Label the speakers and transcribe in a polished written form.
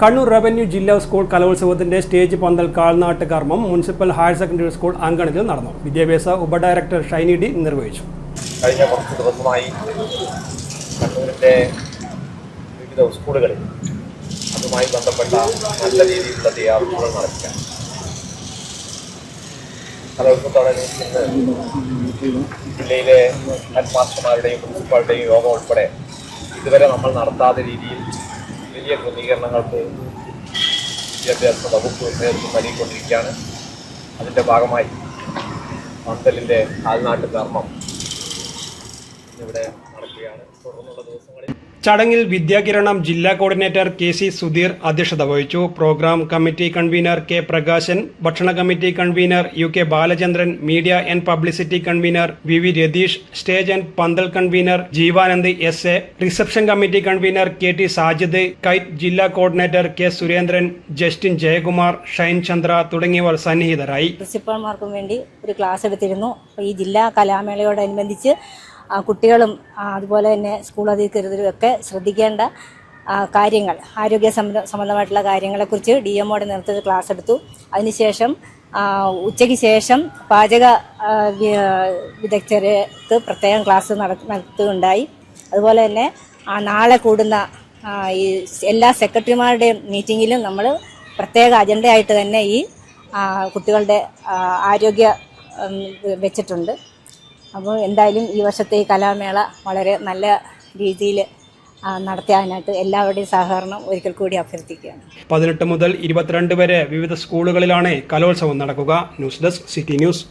Speaker 1: Kannur revenue ജില്ലാ school കലോത്സവത്തിന്റെ stage പന്തൽ കാൽനാട്ട് കർമ്മം മുനിസിപ്പൽ ഹയർ സെക്കൻഡറി സ്കൂൾ അങ്കണത്തിൽ നടന്നു. വിദ്യാഭ്യാസ ഉപഡയറക്ടർ ഷൈനി ഡി നിർവഹിച്ചു.
Speaker 2: കഴിഞ്ഞ കുറച്ച് ദിവസമായി കണ്ണൂരിൻ്റെ വിവിധ സ്കൂളുകളിൽ അതുമായി ബന്ധപ്പെട്ട നല്ല രീതിയിലുള്ള തയ്യാറെടുപ്പുകൾ നടത്തിയാണ്. കലോത്സവത്തോടനുബന്ധിച്ച് ജില്ലയിലെ ഹെഡ് മാസ്റ്റർമാരുടെയും പ്രിൻസിപ്പാളുടെയും യോഗം ഉൾപ്പെടെ ഇതുവരെ നമ്മൾ നടത്താത്ത രീതിയിൽ വലിയ ക്രമീകരണങ്ങൾക്ക് വിദ്യാഭ്യാസ വകുപ്പ് നേതൃത്വം നൽകിക്കൊണ്ടിരിക്കുകയാണ്. അതിൻ്റെ ഭാഗമായി പന്തലിൻ്റെ കാൽനാട്ട് കർമ്മം ഇവിടെ നടക്കുകയാണ്. തുടർന്നുള്ള ദിവസങ്ങളിൽ
Speaker 1: ചടങ്ങിൽ വിദ്യാകിരണം ജില്ലാ കോർഡിനേറ്റർ KC സുധീർ അധ്യക്ഷത വഹിച്ചു. Programme committee convener K Prakashan, ഭക്ഷണ committee convener UK Balachandran, media and publicity convener VV Ratheesh, stage and pandal convener Jeevanand SA, reception committee convener KT Sajid, KITE ജില്ലാ coordinator K Surendran, Justin Jayakumar, Shine Chandra തുടങ്ങിയവർ സന്നിഹിതരായി.
Speaker 3: പ്രിൻസിപ്പൽമാർക്കും വേണ്ടി ഒരു ക്ലാസ് എടുത്തിരുന്നു. ഈ ജില്ലാ കലാമേളയോടനുബന്ധിച്ച് കുട്ടികളും അതുപോലെ തന്നെ സ്കൂൾ അധികൃതരും ഒക്കെ ശ്രദ്ധിക്കേണ്ട കാര്യങ്ങൾ, ആരോഗ്യ സംബന്ധമായിട്ടുള്ള കാര്യങ്ങളെക്കുറിച്ച് DMOയുടെ നേതൃത്വത്തിൽ ക്ലാസ് എടുത്തു. അതിനുശേഷം ഉച്ചയ്ക്ക് ശേഷം പാചക വിദഗ്ധർക്ക് പ്രത്യേകം ക്ലാസ് നടത്തുകയുണ്ടായി. അതുപോലെ തന്നെ നാളെ കൂടുന്ന ഈ എല്ലാ സെക്രട്ടറിമാരുടെയും മീറ്റിങ്ങിലും നമ്മൾ പ്രത്യേക അജണ്ടയായിട്ട് തന്നെ ഈ കുട്ടികളുടെ ആരോഗ്യ വെച്ചിട്ടുണ്ട്. അപ്പോൾ എന്തായാലും ഈ വർഷത്തെ ഈ കലാമേള വളരെ നല്ല രീതിയിൽ നടത്താനായിട്ട് എല്ലാവരുടെയും സഹകരണം ഒരിക്കൽ കൂടി അഭ്യർത്ഥിക്കുകയാണ്.
Speaker 1: 18 മുതൽ 22 വരെ വിവിധ സ്കൂളുകളിലാണ് കലോത്സവം നടക്കുക. News desk city news.